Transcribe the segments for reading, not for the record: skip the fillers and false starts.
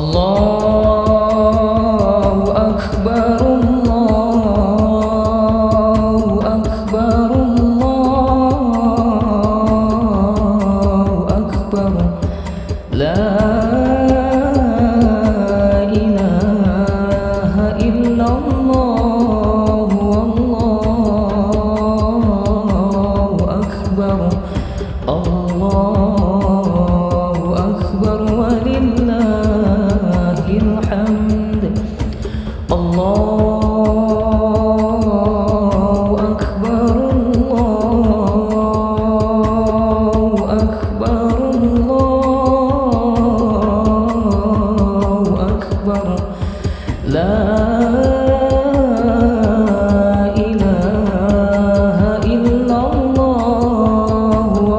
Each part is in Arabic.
Allahu Akbar, Allahu Akbar, Allahu Akbar. La ilaha illallah, Allahu Akbar, Allahu Akbar, walillahil hamd. Allahu Akbar, Allahu Akbar, Allahu Akbar. La ilaha illallah,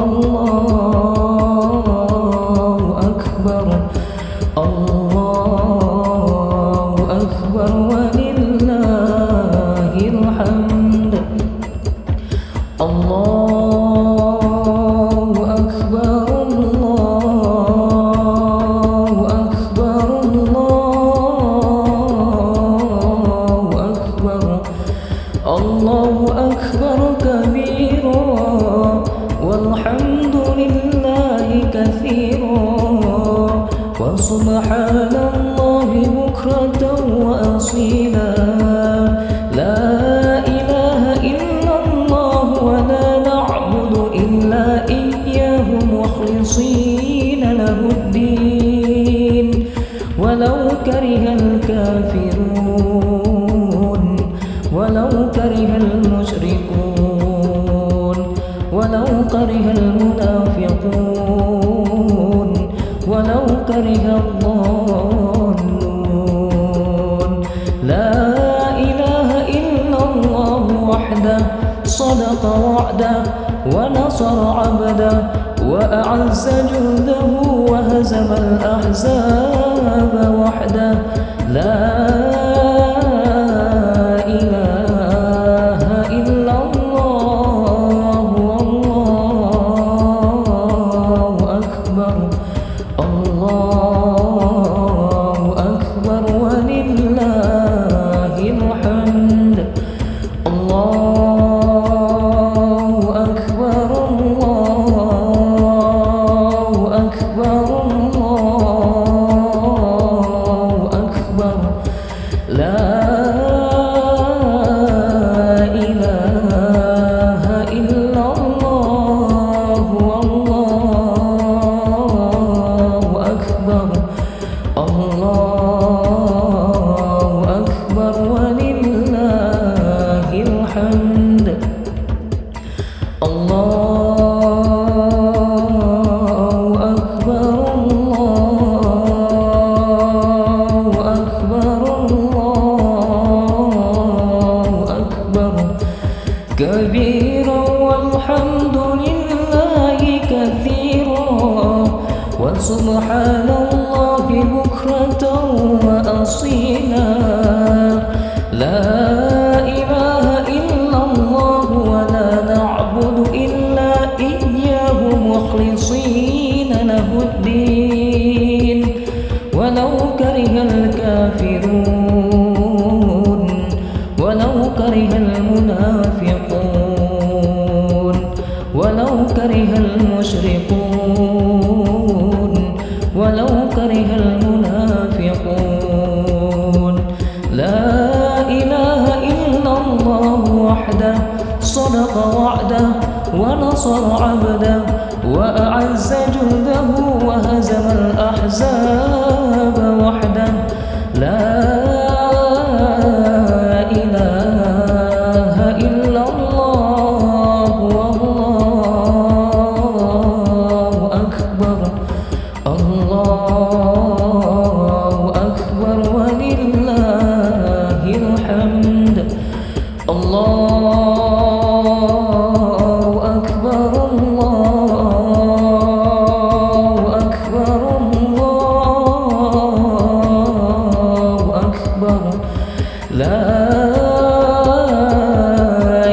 Allahu Akbar, Allahu Akbar, walillahil hamd. Allahu Akbar, Allahu Akbar, Allahu Akbar. Allahu Akbar kabira, walhamdulillahi katsira, wa subhanallahi bukratan wa asila. La ilaha illallah wa la na'budu illa iyyahu mukhlisina lahuddin, walau karihal kafirun, walau karihal musyrikun, walau karihal munafiqun, walau karihal dhallun. La ilaha illallah wahdah, sadaqa wa'dah, wa nasara 'abdah, wa a'azza jundahu, wa hazama al-ahzaba wahdah. La ilaha illallah, Allahu Akbar, Allahu Akbar, walillahil hamd. Allahu Akbar, Allahu Akbar, Allahu Akbar. La ilaha illallah, Allahu Akbar, Allahu Akbar, walillahil hamd. Allahu Akbar, Allahu Akbar, Allahu Akbar kabira, walhamdulillahi katsira, wa subhanallahi bukratan wa asila. La ilaha illallah wa la na'budu illa iyyahu mukhlisina lahuddin, walau karihal kafirun, walau karihal munafiqun, walau karihal musyrikun, walau karihal munafiqun. La ilaha illallah wahdah, sadaqa wa'dah, wa nasara 'abdah, wa a'azza jundahu, wa hazama al-ahzaba wahdah. La ilaha illallah, Allahu Akbar, Allahu Akbar, walillahil hamd. Allahu Akbar, Allahu Akbar, Allahu Akbar. La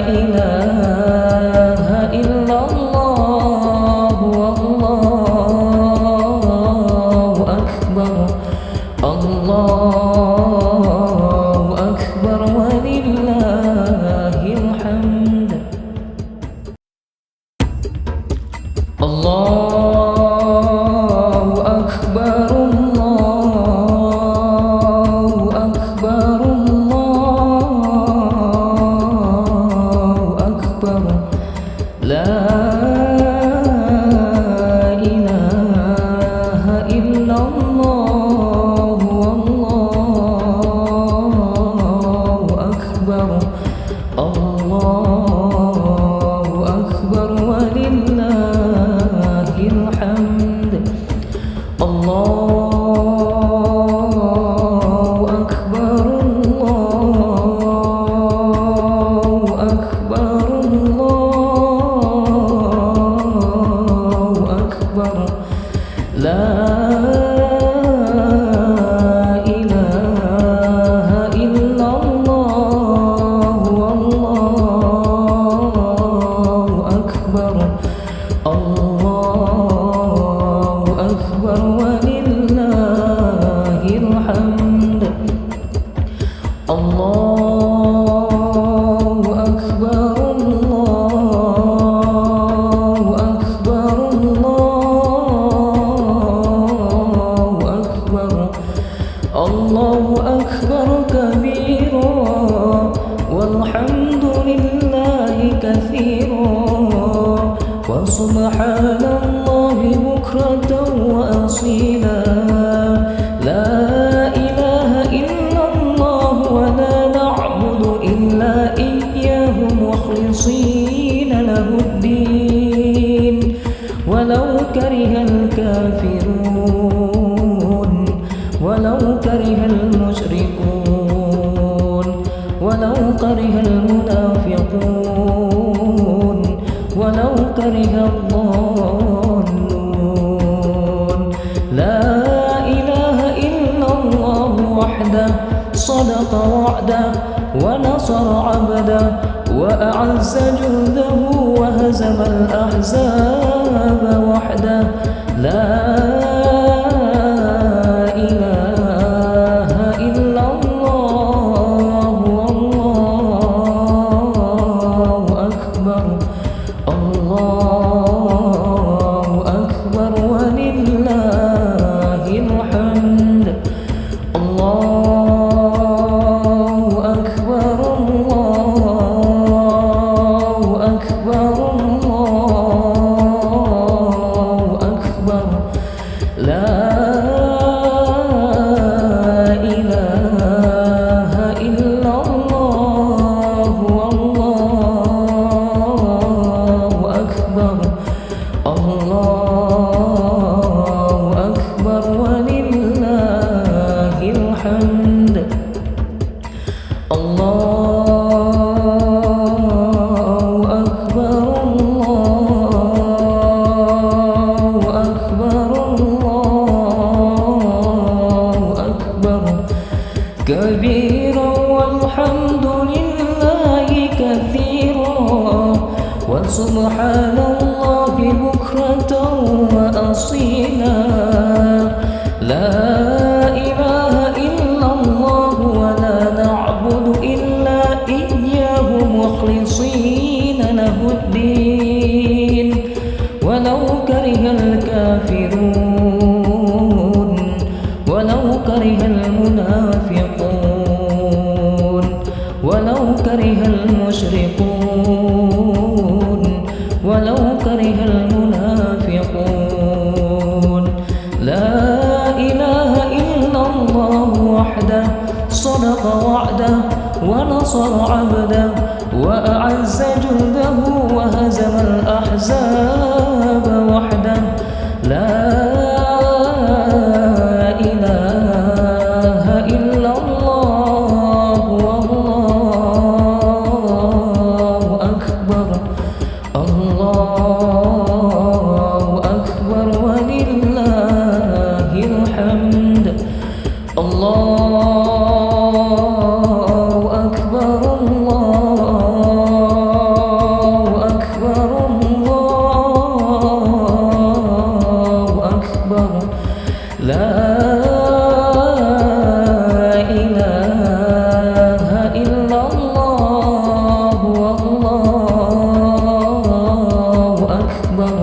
ilaha illallah, Allahu Akbar. الله أكبر الله أكبر الله أكبر لا إله إلا الله والله أكبر الله أكبر ولله الحمد الله أكبر الله أكبر الله أكبر الله أكبر كبيرا والحمد لله كثيرا وسبحان الله بكرة وأصيلا لا إله إلا الله ولا نعبد إلا إياه مخلصين له الدين ولو كره الكافرون ولو كره المشركون ولو كره المنافقون ولو كره الضالون لا إله إلا الله وحده صدق وعده ونصر عبده وأعز جنده وهزم الأحزاب وحده لا إله إلا الله والله أكبر الله أكبر ولله الحمد الله أكبر الله أكبر الله أكبر لا إله إلا الله والله أكبر الله أكبر ولله الحمد الله أكبر الله أكبر الله أكبر كبيرا والحمد لله كثيرا وسبحان الله بكرة وأصيلا لا إله إلا الله ولا نعبد إلا إياه مخلصين له الدين ولو كره الكافرون ولو كره المنافقون ولو كره المشركون ولو كره المنافقون لا إله إلا الله وحده صدق وعده ونصر عبده وأعز جنده وهزم الأحزاب وحده لا إله إلا الله والله أكبر الله أكبر ولله الحمد الله أكبر الله أكبر الله أكبر لا إله إلا الله والله أكبر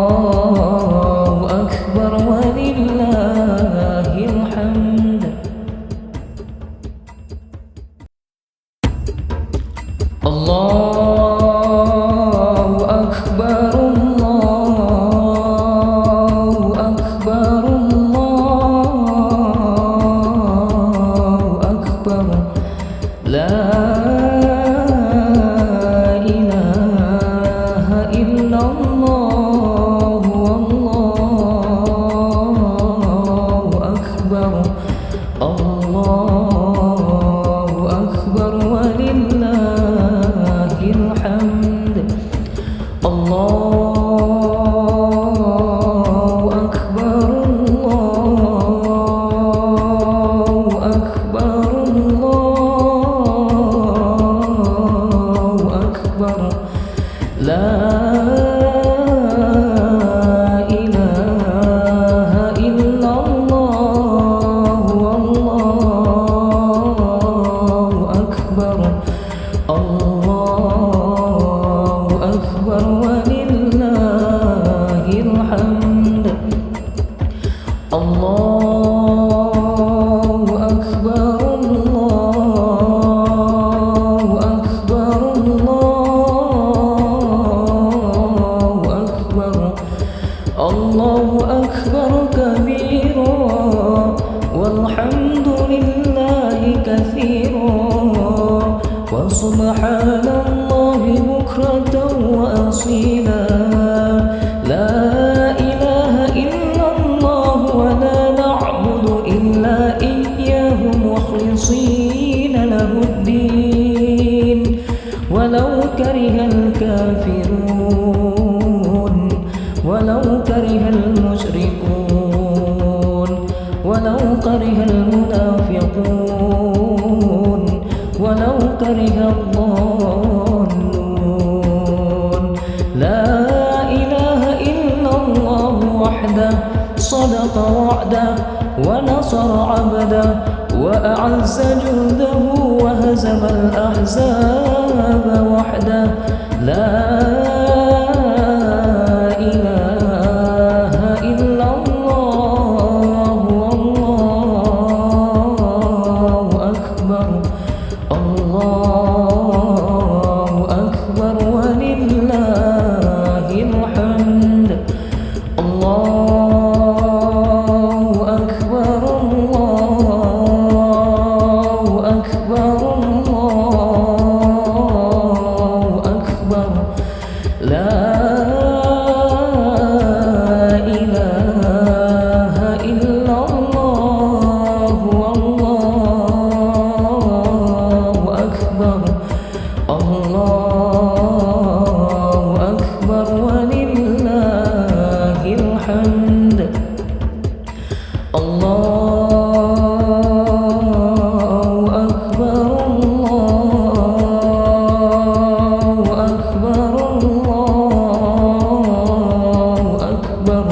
الله أكبر ولله الحمد الله أكبر الله أكبر أكبر كبيرا والحمد لله كثيرا وسبحان الله بكرة وأصيلا لا إله إلا الله ولا نعبد إلا إياه مخلصين له الدين ولو كره الكافرون ولو كره المشركون ولو كره المنافقون ولو كره الضالون لا إله إلا الله وحده صدق وعده ونصر عبده وأعز جنده وهزم الأحزاب وحده لا إله إلا الله والله أكبر الله أكبر ولله الحمد الله أكبر الله أكبر الله أكبر لا إله إلا الله والله أكبر الله أكبر ولله الحمد الله أكبر الله أكبر الله أكبر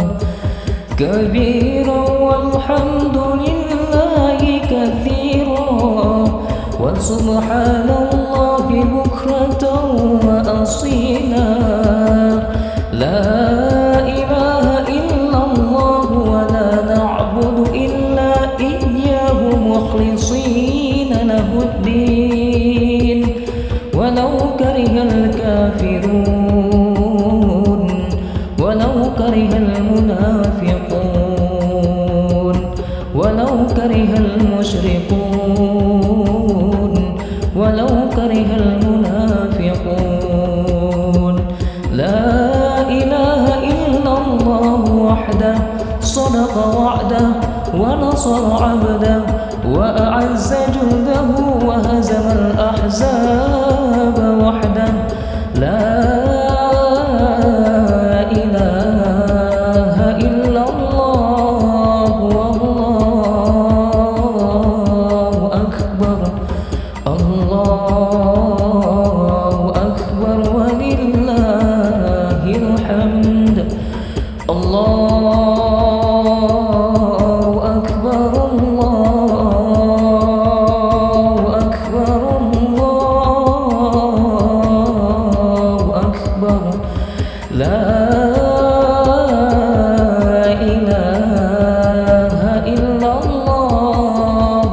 كبيرا والحمد لله كثيرا وسبحان الله بكرة وأصيلا لا إله إلا الله ولا نعبد إلا إياه مخلصين له الدين ولو كره الكافرون ولو كره المنافقون ولو كره المشركون ولو كره المنافقون لا إله إلا الله وحده صدق وعده ونصر عبده وأعز جنده وهزم الأحزاب وحده لا إله إلا الله والله أكبر الله أكبر ولله الحمد الله أكبر الله أكبر الله أكبر لا إله إلا الله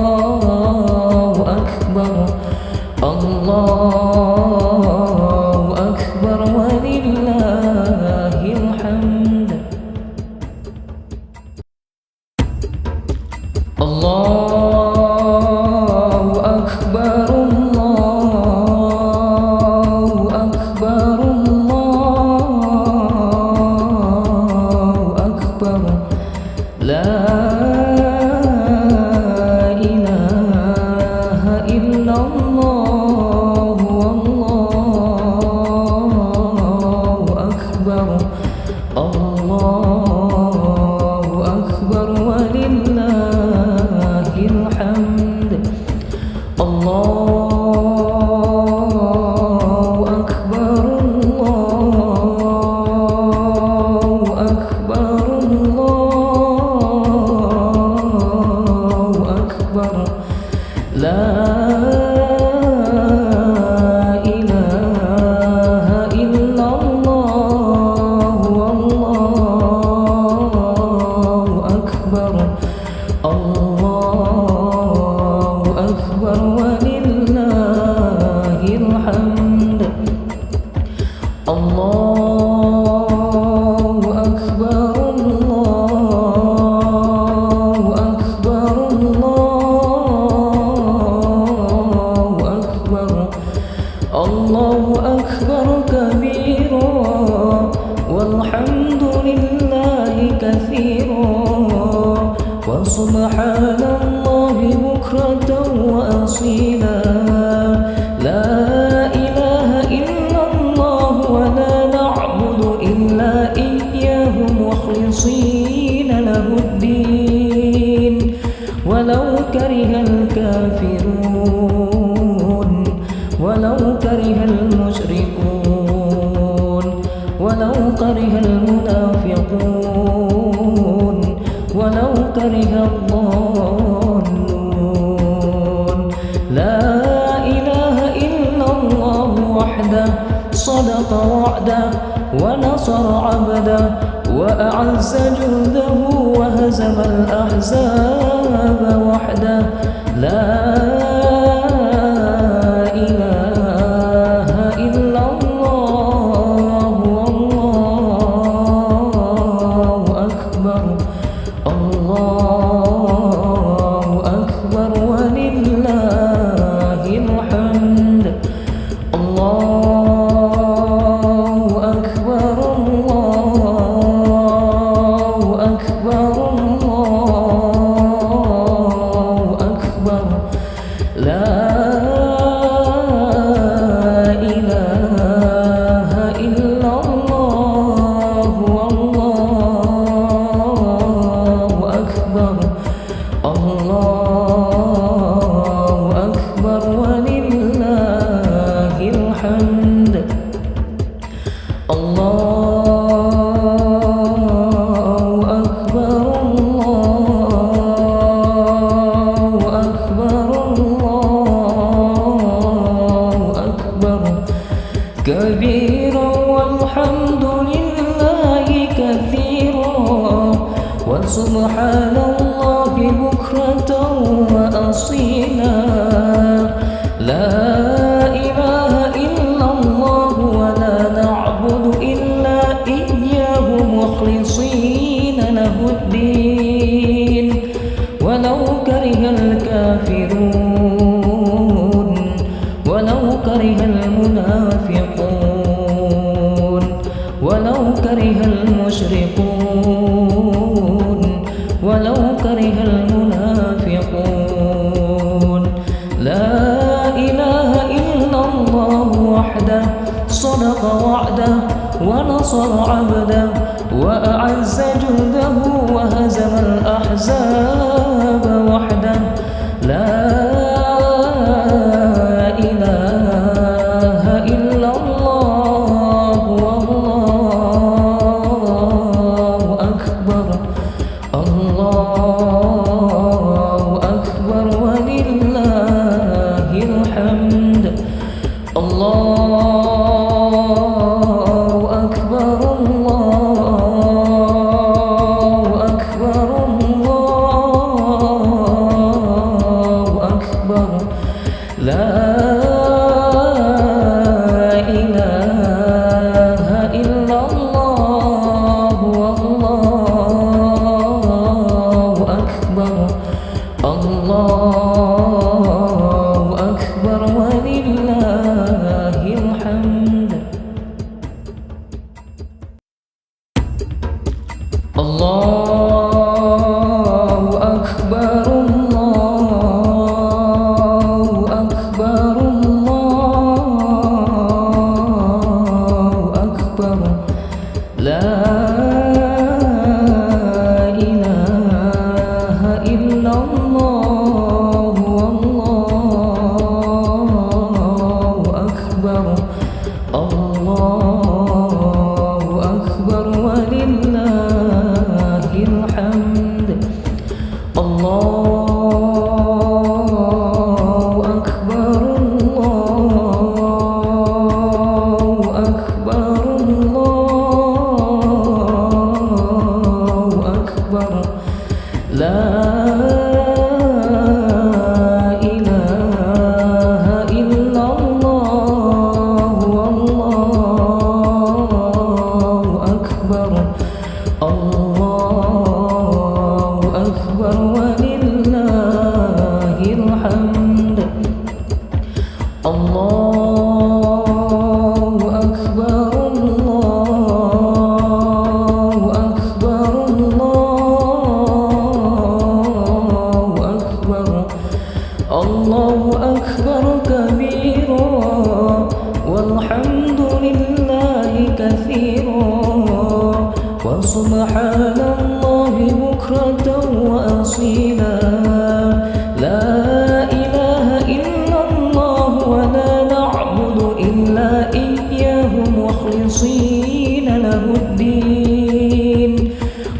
والله أكبر الله أكبر ولله الحمد الله أكبر الله أكبر الله أكبر لا إله إلا الله والله أكبر الله أكبر ولله الحمد الله أكبر الله أكبر الله أكبر لا إله إلا الله والله وسبحان الله بكرة وأصيلا لا إله إلا الله ولا نعبد إلا إياه مخلصين له الدين ولو كره الكافرون ولو كره المشركون ولو كره المنافقون ولو كره الضالون لا إله إلا الله وحده صدق وعده ونصر عبده وأعز جنده وهزم الأحزاب وحده لا إله إلا الله والله أكبر الله أكبر ولله الحمد الله أكبر الله أكبر الله أكبر لا إله إلا الله والله أكبر الله أكبر ولله الحمد الله أكبر الله أكبر الله أكبر كبيرا والحمد لله كثيرا وسبحان الله بكرة وأصيلا لا إله إلا الله ولا نعبد إلا إياه مخلصين له الدين ولو كره الكافرون ولو كره المنافقون ولو كره المشركون ولو كره المنافقون لا إله إلا الله وحده صدق وعده ونصر عبده وأعز جنده وهزم الأحزاب وحده لا إله إلا الله والله أكبر الله أكبر ولله الحمد الله أكبر الله أكبر الله أكبر لا إله إلا الله والله أكبر الله أكبر ولله الحمد الله أكبر الله أكبر الله أكبر لا إله إلا الله والله أكبر الله أكبر ولله الحمد الله أكبر الله أكبر الله أكبر لا إله إلا الله والله أكبر الله أكبر ولله الحمد الله أكبر الله أكبر الله وسبحان الله بكرة وأصيلا لا إله إلا الله ولا نعبد إلا إياه مخلصين له الدين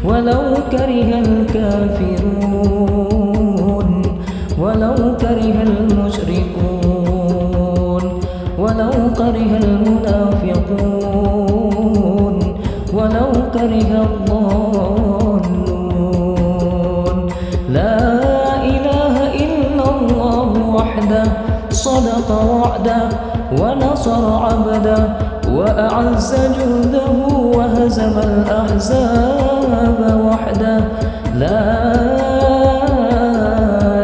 ولو كره الكافرون ولو كره المشركون ولو كره المنافقون ولو كره الضالون لا إله إلا الله وحده صدق وعده ونصر عبده وأعز جنده وهزم الأحزاب وحده لا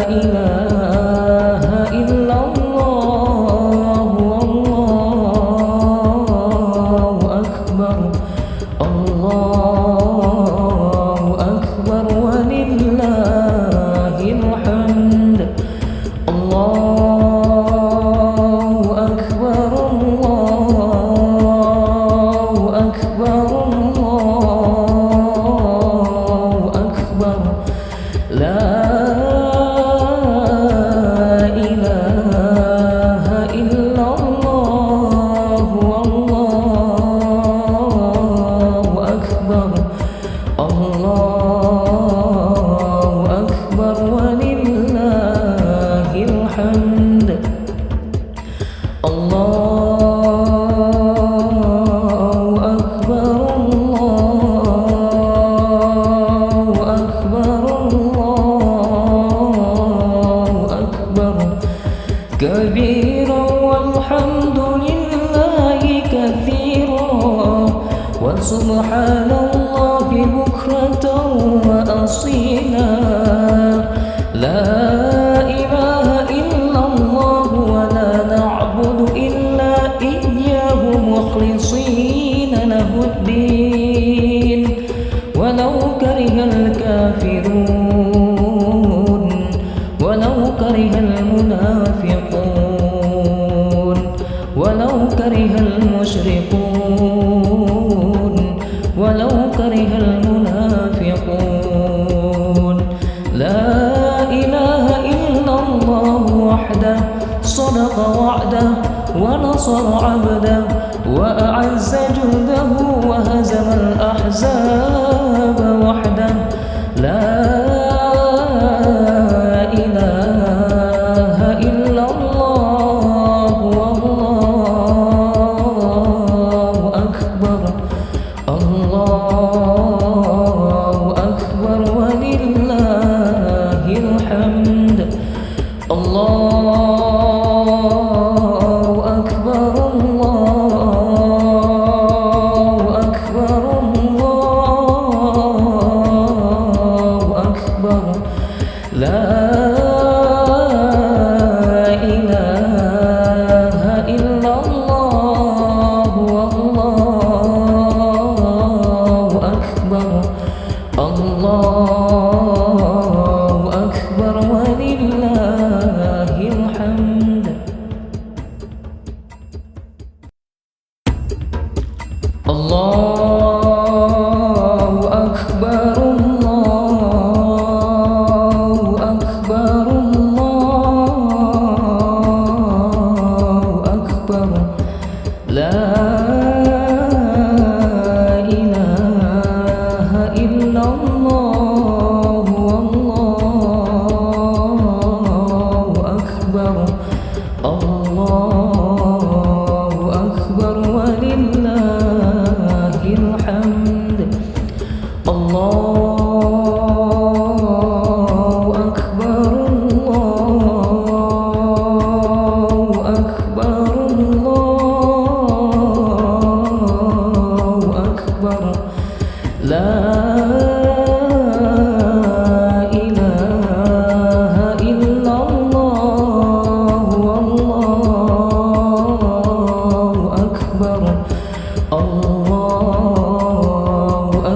إله إلا الله والله أكبر الله أكبر ولله الحمد الله أكبر الله أكبر الله أكبر لا إله إلا الله والله أكبر الله أكبر ولله الحمد الله أكبر الله أكبر الله أكبر كبيرا والحمد لله كثيرا وسبحان الله بكرة وأصيلا لا إله إلا الله ولا نعبد إلا إياه مخلصين له الدين ولو كره الكافرون ولو كره المنافقون ولو كره المشركون ولو كره المنافقون لا إله إلا الله وحده صدق وعده ونصر عبده وأعز جنده وهزم الأحزاب وحده لا إله إلا الله والله أكبر الله أكبر ولله الحمد الله أكبر الله أكبر الله أكبر لا إله إلا الله والله أكبر الله أكبر ولله الحمد الله أكبر الله أكبر الله أكبر لا إله إلا الله والله أكبر الله أكبر ولله الحمد الله أكبر الله أكبر الله أكبر لا إله إلا الله والله أكبر الله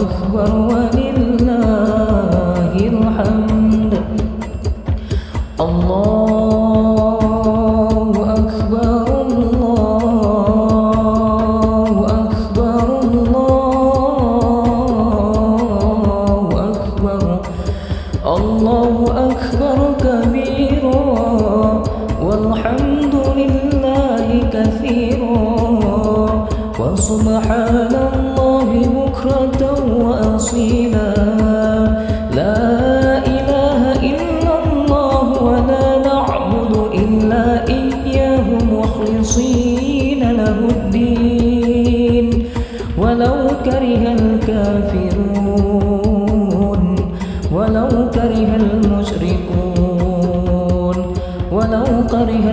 أكبر ولله الحمد الله أكبر الله أكبر الله الله أكبر كبيرا والحمد لله كثيرا وسبحان الله بكرة وأصيلا لا إله إلا الله ولا نعبد إلا إياه مخلصين له الدين ولو كره الكافرون ولو كره المشركون ولو كره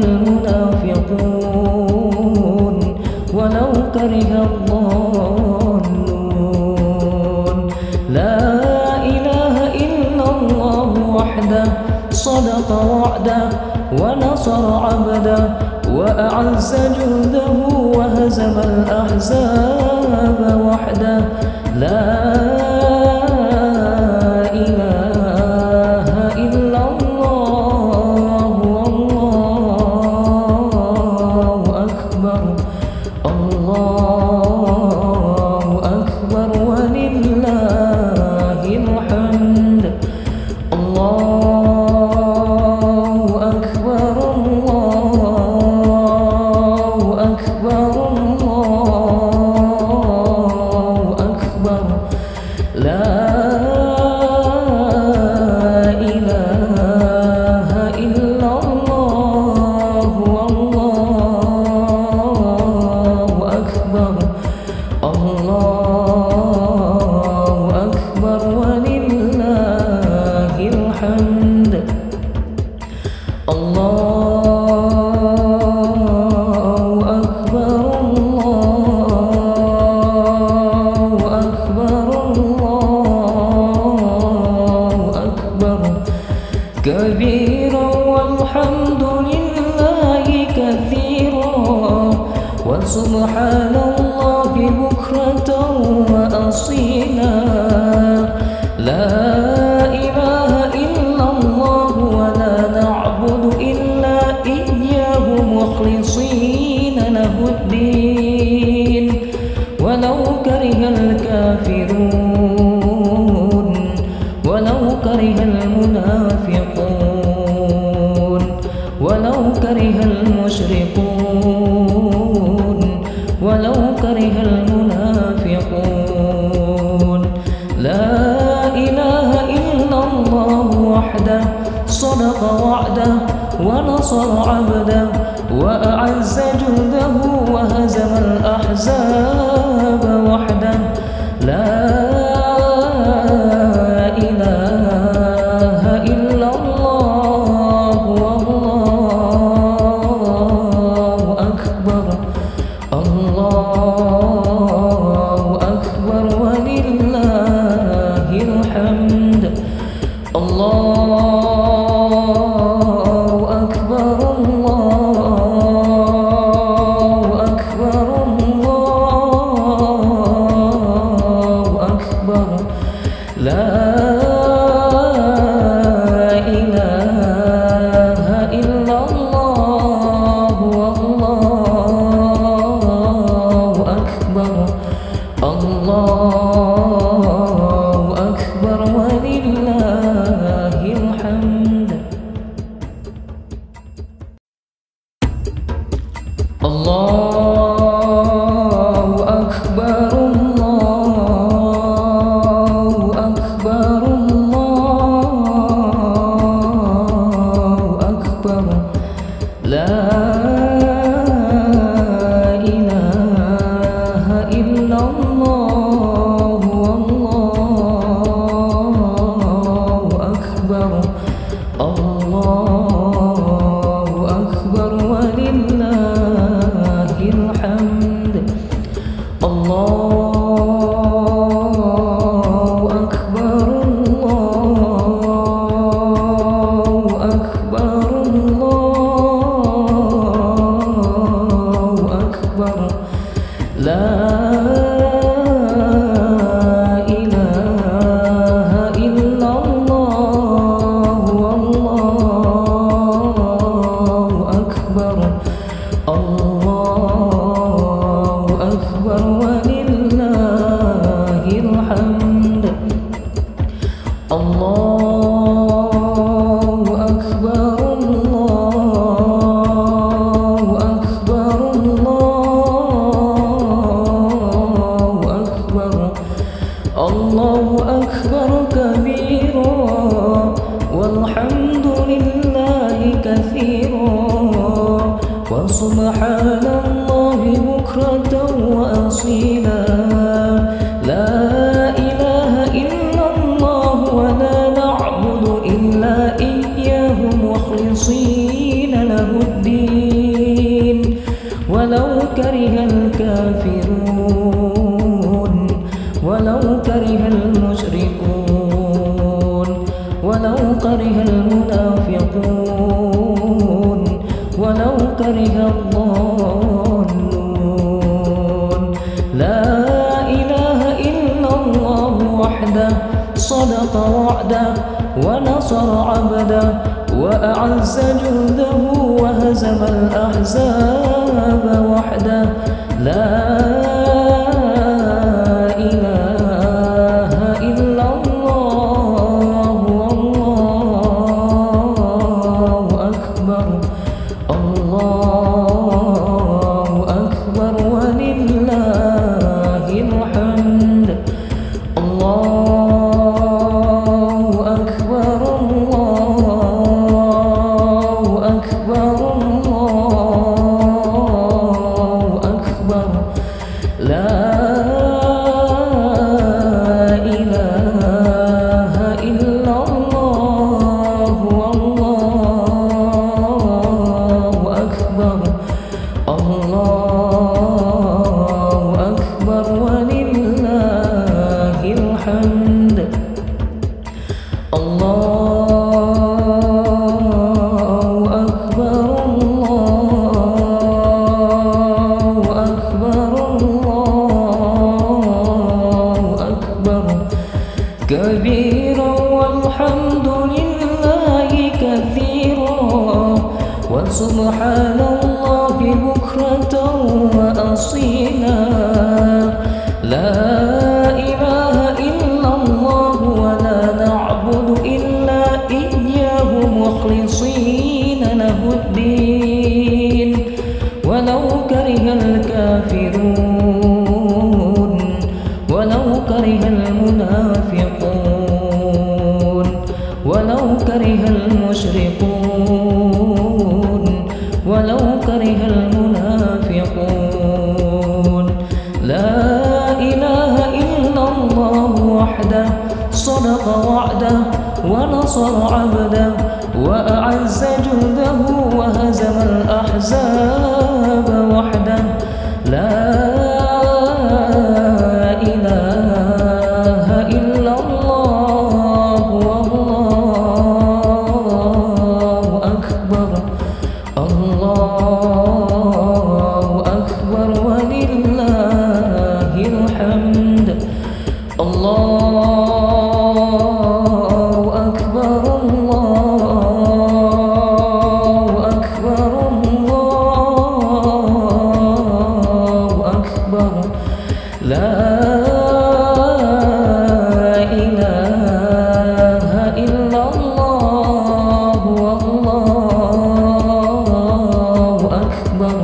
المنافقون ولو كره الضالون لا إله إلا الله وحده صدق وعده ونصر عبده وأعز جنده وهزم الأحزاب وحده لا إله إلا الله والله أكبر الله أكبر ولله الحمد الله أكبر الله أكبر الله أكبر لا إله إلا الله والله أكبر الله أكبر ولله الحمد الله أكبر الله أكبر الله أكبر كبيرا والحمد لله كثيرا وسبحان الله بكرة وأصيلا لا إله إلا الله ولا نعبد إلا إياه مخلصين له الدين ولو كره الكافرون ولو كره المنافقون ولو كره المشركون ولو كره المنافقون لا إله إلا الله وحده صدق وعده ونصر عبده وأعز جنده وهزم الأحزاب وحده لا إله إلا الله والله أكبر الله أكبر ولله الحمد الله أكبر الله أكبر الله أكبر لا إله إلا الله والله أكبر الله أكبر ولله الحمد الله أكبر الله أكبر أكبر كبيرا والحمد لله كثيرا وسبحان الله بكرة وأصيلا لا إله إلا الله ولا نعبد إلا إياه مخلصين له الدين ولو كره الكافرون ولو كره المشركون ولو كره المنافقون ولو كره الضالون لا إله إلا الله وحده صدق وعده ونصر عبده وأعز جنده وهزم الأحزاب وحده لا إله إلا الله والله أكبر الله أكبر ولله الحمد الله أكبر الله أكبر الله أكبر لا إله إلا الله والله أكبر الله أكبر ولله الحمد الله أكبر الله أكبر الله أكبر كبيرا والحمد لله كثيرا وسبحان الله بكرة وأصيلا لا إله إلا الله ولا نعبد إلا إياه مخلصين له الدين ولو كره الكافرون ولو كره المنافقون ولو كره المشركون ولو كره المنافقون لا إله إلا الله وحده صدق وعده ونصر عبده وأعز جنده وهزم الأحزاب وحده لا إله إلا الله والله أكبر الله أكبر ولله الحمد الله أكبر الله أكبر الله أكبر لا إله إلا الله والله أكبر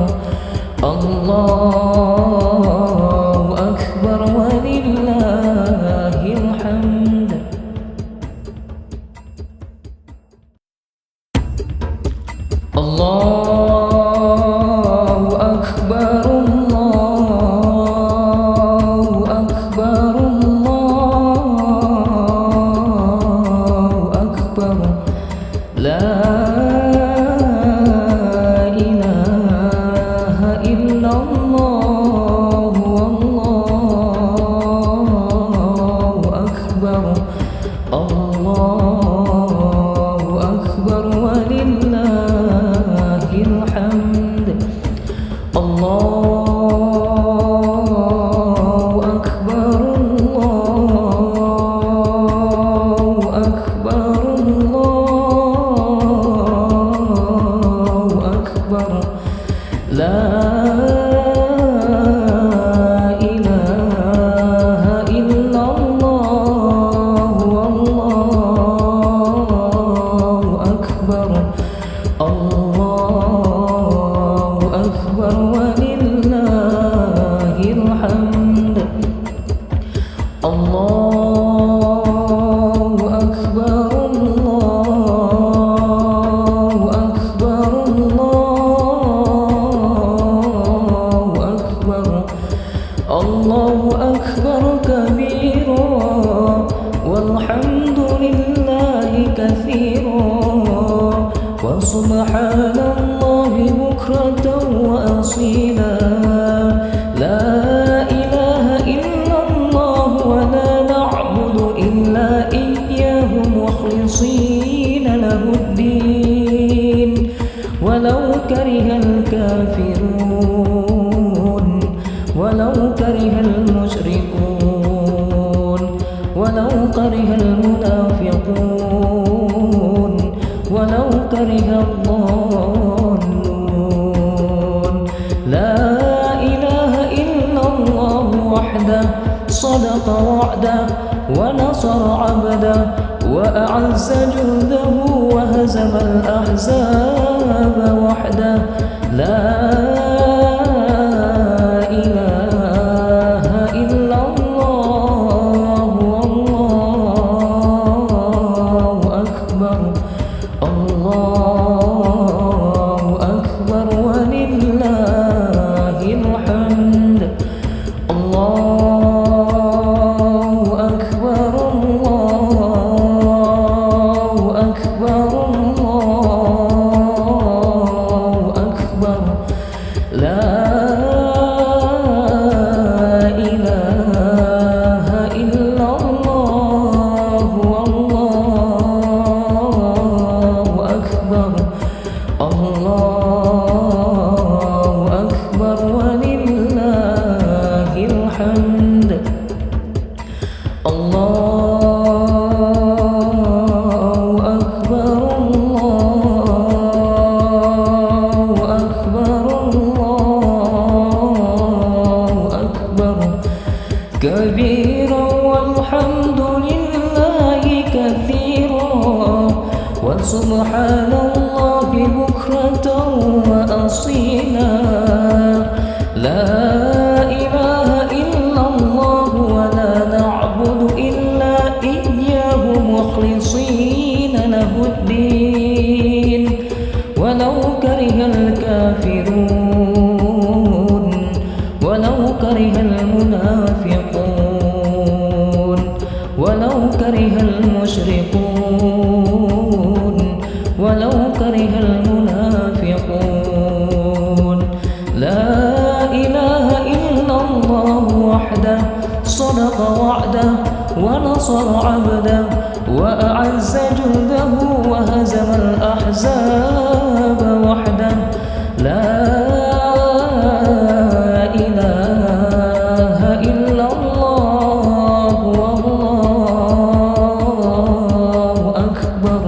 الله أكبر ولله الحمد الله أكبر الله أكبر الله أكبر لا إله إلا الله والله أكبر الله أكبر ولله الحمد الله أكبر الله أكبر الله أكبر لا إله إلا الله والله وسبحان الله بكرة وأصيلا لا إله إلا الله ولا نعبد إلا إياه مخلصين له الدين ولو كره الكافرون ولو كره المشركون ولو كره المنافقون ولو كره الظالمون لا إله إلا الله وحده صدق وعده ونصر عبده وأعز جنده وهزم الأحزاب وحده لا إله إلا الله والله أكبر الله أكبر ولله الحمد الله أكبر الله أكبر الله أكبر لا إله إلا الله والله أكبر الله أكبر ولله الحمد الله أكبر الله أكبر الله أكبر كبيرا والحمد لله كثيرا وسبحان الله بكرة وأصيلا لا إله إلا الله ولا نعبد إلا إياه مخلصين له الدين ولو كره الكافرون ولو كره المنافقون ولو كره المشركون ولو كره المنافقون لا إله إلا الله وحده صدق وعده ونصر عبده وأعز جنده وهزم الأحزاب وحده لا إله إلا الله والله أكبر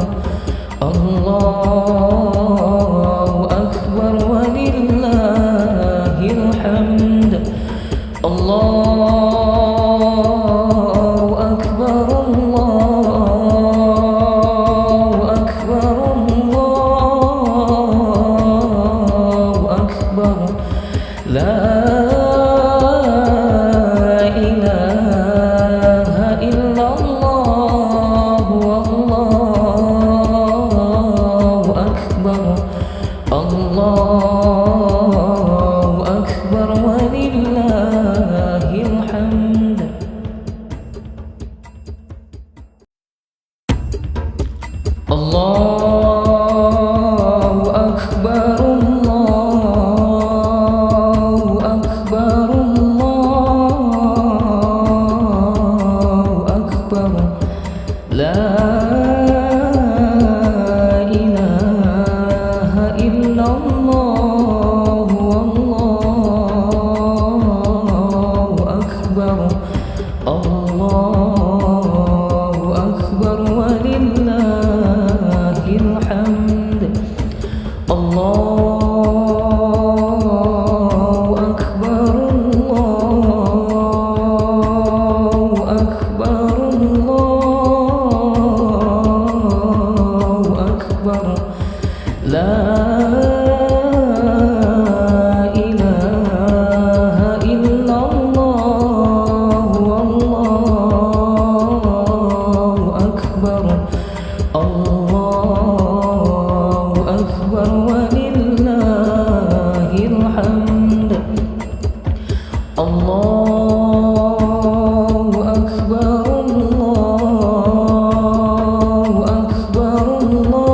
الله أكبر ولله الحمد الله أكبر الله أكبر الله أكبر لا إله إلا الله والله أكبر الله أكبر ولله الحمد الله أكبر الله أكبر الله أكبر لا إله إلا الله والله أكبر الله أكبر ولله الحمد الله أكبر الله أكبر الله أكبر لا إله إلا الله والله أكبر الله أكبر ولله الحمد الله أكبر الله أكبر الله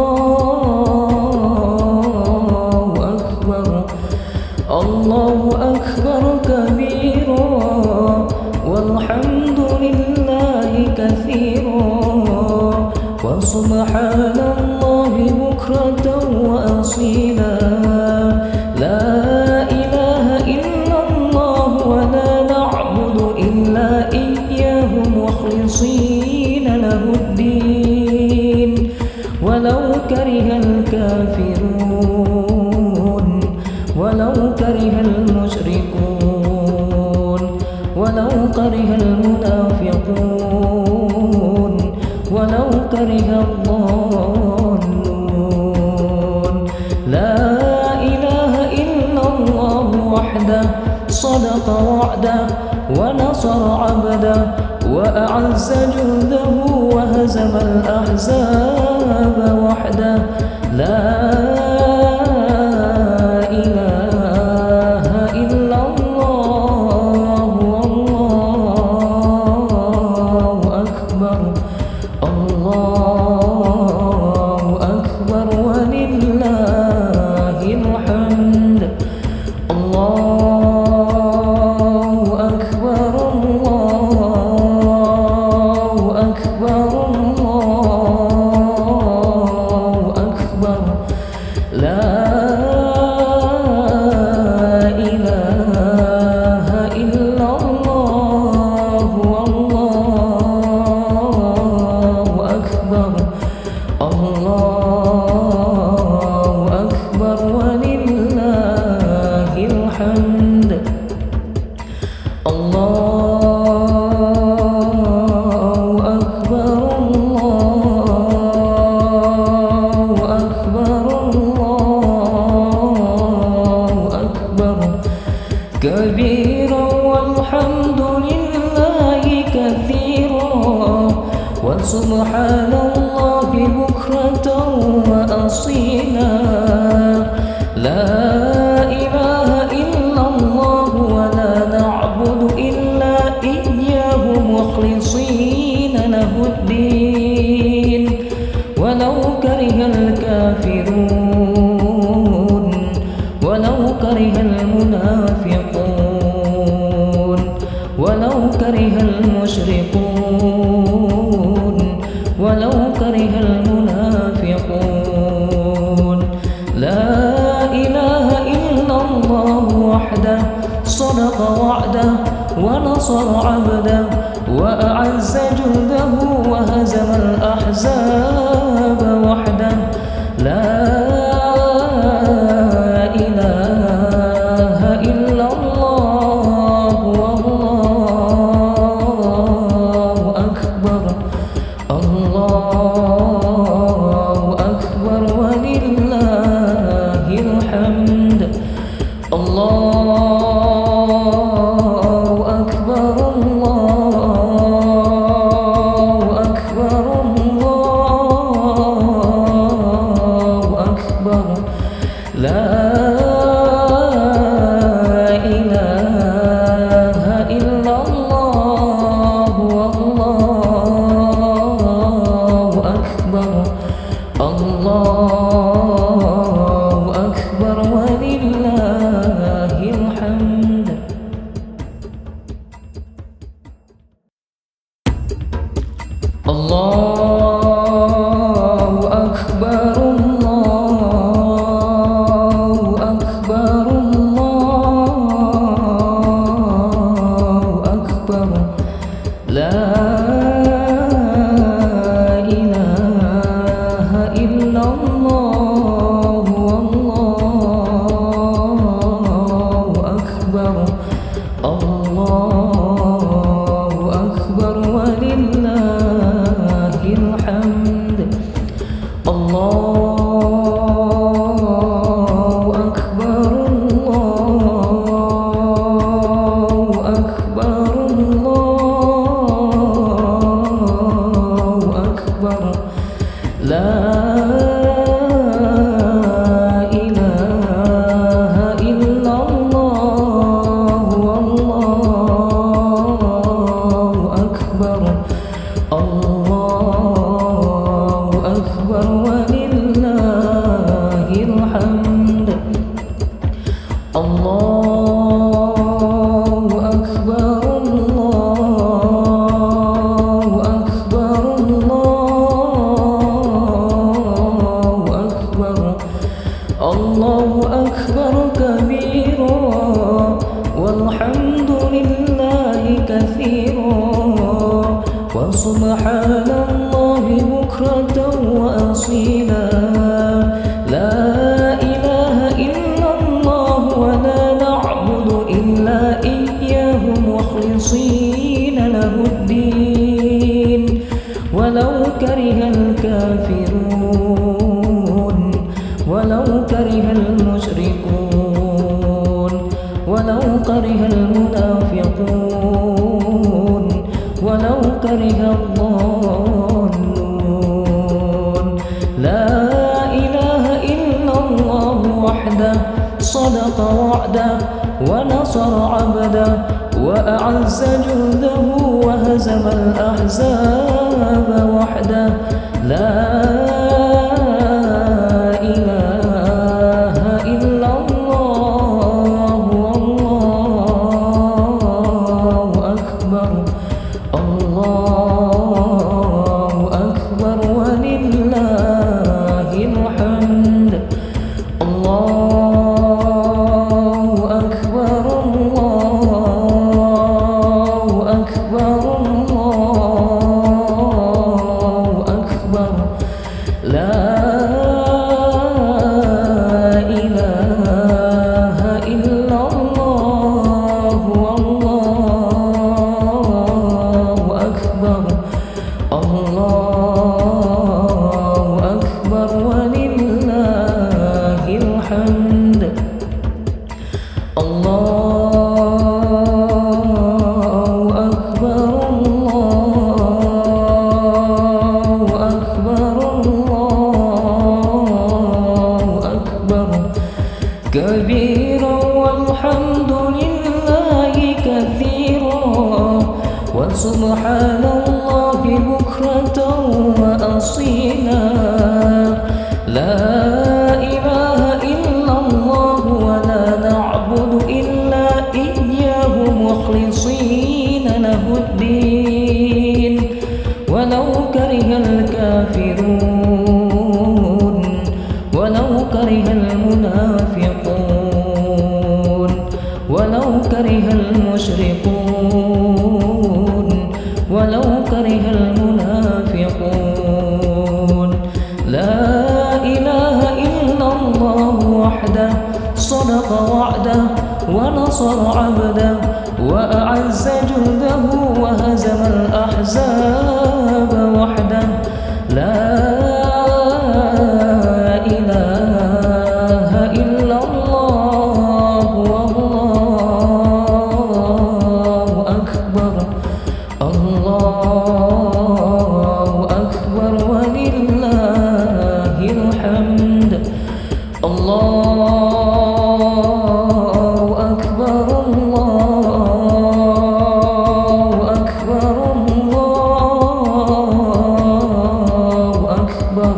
وسبحان الله بكرة وأصيلا لا إله إلا الله ولا نعبد إلا إياه مخلصين له الدين ولو كره الكافرون ولو كره المشركون ولو كره المنافقون ولو كره الضالون لا إله إلا الله وحده صدق وعده ونصر عبده وأعز جنده وهزم الأحزاب وحده لا إله إلا الله والله أكبر الله أكبر ولله الحمد الله أكبر الله أكبر الله أكبر لا إله إلا الله والله أكبر الله أكبر ولله الحمد الله أكبر الله أكبر الله أكبر كبيرا والحمد لله كثيرا وسبحان الله بكرة وأصيلا لا إله إلا الله ولا نعبد إلا إياه مخلصين له الدين ولو كره الكافرون ولو كره المنافقون ولو كره المشركون ولو كره المنافقون لا إله إلا الله وحده صدق وعده ونصر عبده وأعز جنده وهزم الأحزاب وحده لا إله إلا الله والله أكبر الله أكبر ولله الحمد الله أكبر الله أكبر الله أكبر لا إله إلا الله والله أكبر الله أكبر ولله الحمد الله أكبر الله أكبر الله أكبر لا إله إلا الله والله أكبر الله أكبر ولله الحمد الله أكبر الله أكبر الله أكبر لا إله إلا الله والله أكبر الله أكبر ولله الحمد الله أكبر الله أكبر الله سبحان الله بكرة وأصيلا لا إله إلا الله ولا نعبد إلا إياه مخلصين له الدين ولو كره الكافرون ولو كره المشركون ولو كره المنافقون ولو كره الضالون لا إله إلا الله وحده صدق وعده ونصر عبده وأعز جنده وهزم الأحزاب وحده لا إله إلا الله والله أكبر الله أكبر ولله الحمد الله أكبر الله أكبر الله أكبر لا إله إلا الله والله أكبر الله أكبر ولله الحمد الله أكبر الله أكبر الله أكبر كبيرا والحمد لله كثيرا وسبحان الله بكرة وأصيلا لا إله إلا الله ولا نعبد إلا إياه مخلصين له الدين ولو كره الكافرون ولو كره المنافقون ولو كره المشركون ولو كره المنافقون لا إله إلا الله وحده صدق وعده ونصر عبده وأعز جنده وهزم الأحزاب وحده لا إله إلا الله والله أكبر الله أكبر ولله الحمد الله أكبر الله أكبر الله أكبر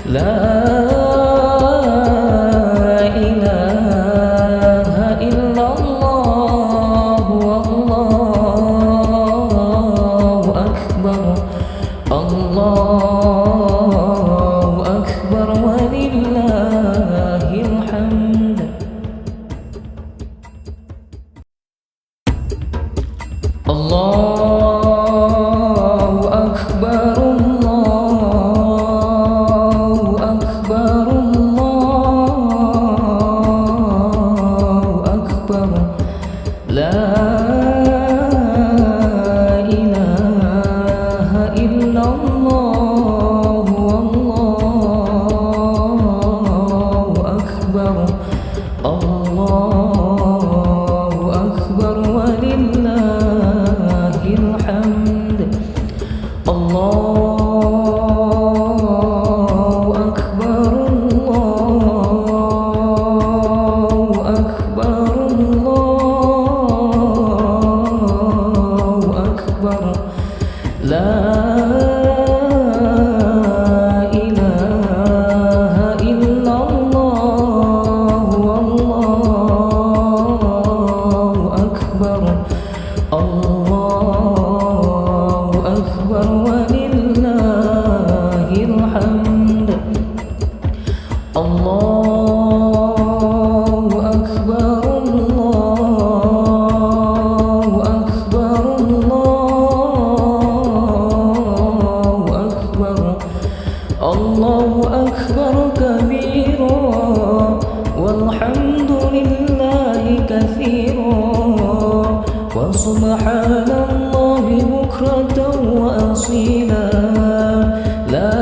لا إله إلا الله والله أكبر الله أكبر ولله الحمد الله أكبر الله أكبر الله أكبر لا إله إلا الله والله أكبر الله أكبر ولله الحمد الله أكبر الله أكبر الله أكبر لا الله أكبر كبيرا والحمد لله كثيرا وسبحان الله بكرة وأصيلا لا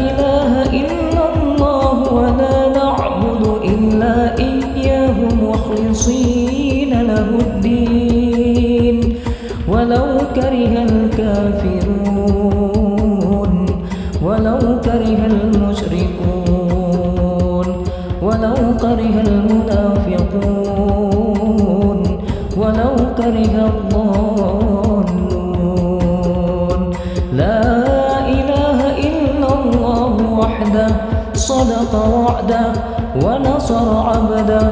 إله إلا الله ولا نعبد إلا إياه مخلصين له الدين ولو كره الكافرون ولو كره المشركون ولو كره المنافقون ولو كره الضالون لا إله إلا الله وحده صدق وعده ونصر عبده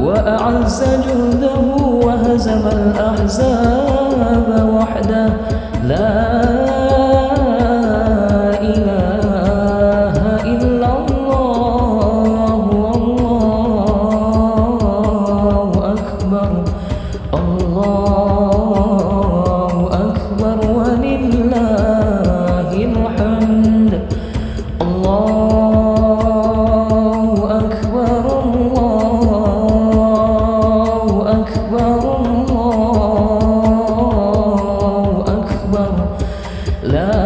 وأعز جنده وهزم الأحزاب وحده لا إله إلا الله والله أكبر الله أكبر ولله الحمد الله أكبر الله أكبر الله أكبر لا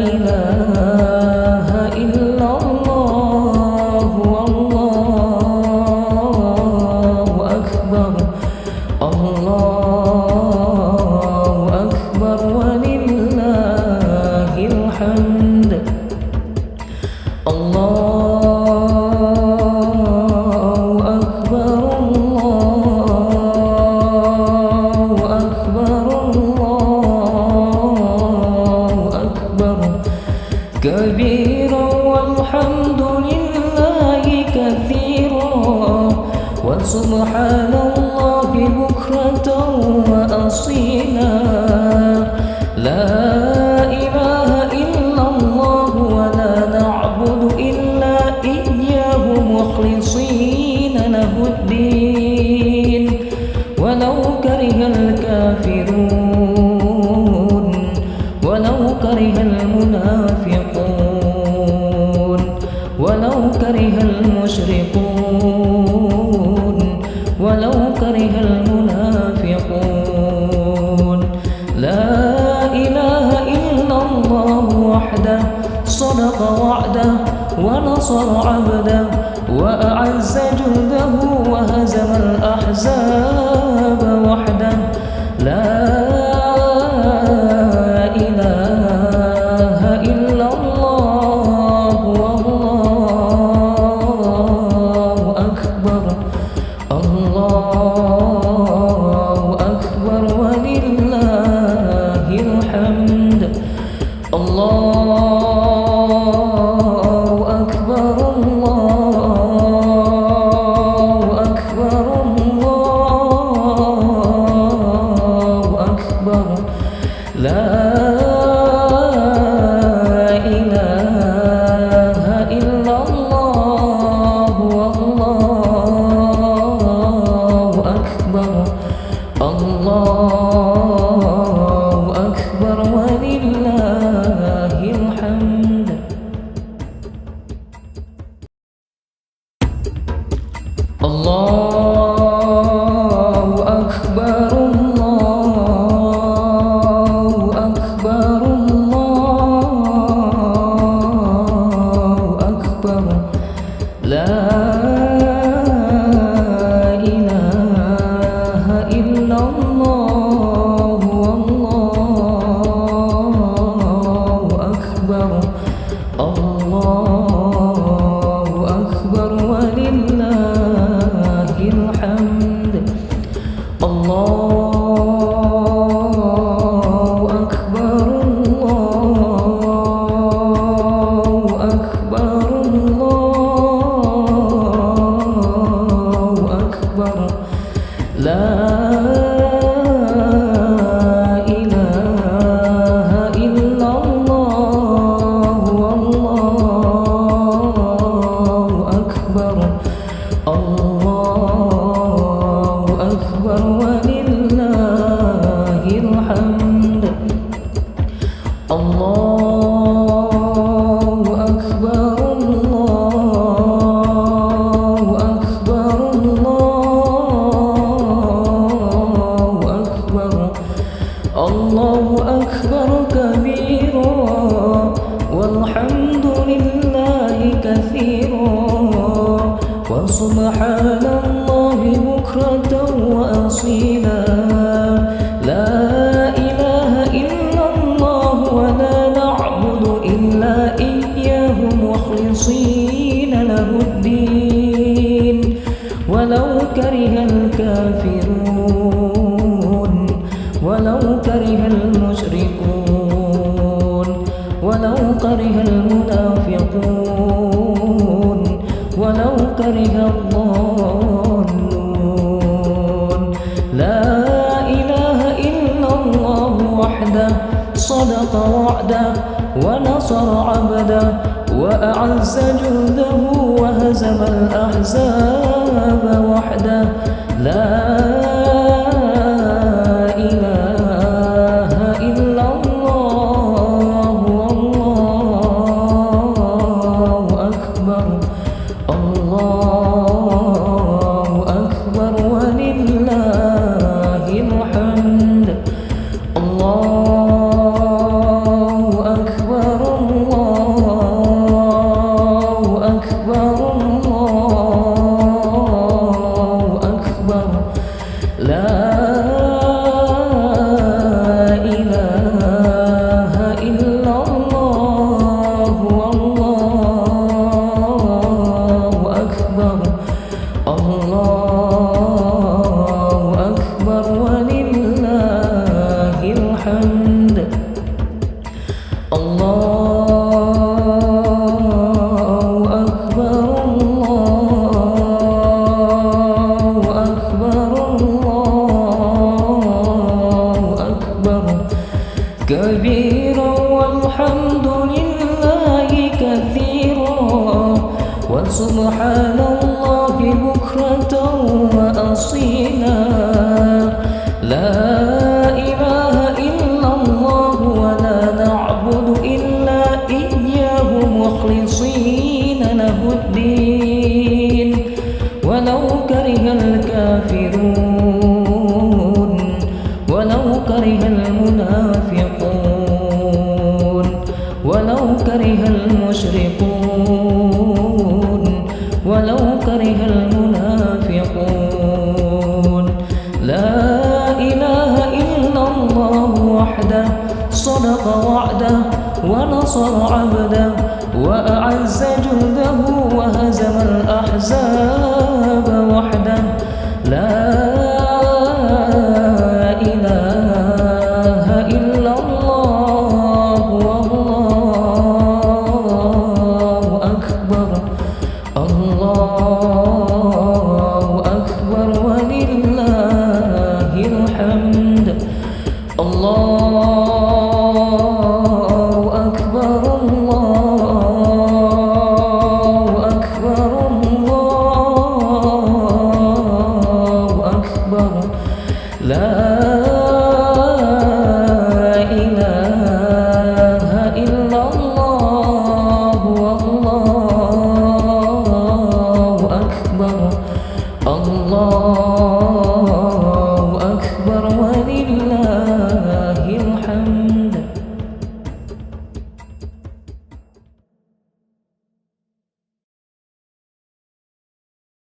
إله إلا الله والله أكبر الله أكبر ولله الحمد الله أكبر الله أكبر الله أكبر كبيرا والحمد لله كثيرا وسبحان الله بكرة وأصيلا لا إله إلا الله ولا نعبد إلا إياه مخلصين له الدين ولو كره الكافرون ولو كره المنافقون ولو كره المشركون ولو كره المنافقون لا إله إلا الله وحده صدق وعده ونصر عبده وأعز جنده وهزم الأحزاب وحده لا إله إلا الله والله أكبر الله أكبر ولله الحمد الله أكبر الله أكبر الله أكبر لا إله إلا الله والله أكبر الله أكبر ولله الحمد الله أكبر الله أكبر الله أكبر لا إله إلا الله والله أكبر الله أكبر ولله كبيرا والحمد لله كثيرا وسبحان الله بكرة وأصيلا لا إله إلا الله ولا نعبد إلا إياه مخلصين له الدين ولو كره الكافرون ولو كره المشركون ولو كره المنافقون ولو كره الظالمون لا إله إلا الله وحده صدق وعده ونصر عبده وأعز جنده وهزم الأحزاب وحده لا إله إلا الله والله أكبر الله أكبر ولله الحمد الله أكبر الله أكبر الله أكبر لا إله إلا الله والله أكبر الله أكبر ولله الحمد الله أكبر الله أكبر الله أكبر كبيرا والحمد لله كثيرا وسبحان الله بكرة وأصيلا لا إله إلا الله ولا نعبد إلا إياه مخلصين له الدين ولو كره الكافرون ولو كره المنافقون ولو كره المشركون ولو كره المنافقون لا إله إلا الله وحده صدق وعده ونصر عبده وأعز جنده وهزم الأحزاب وحده لا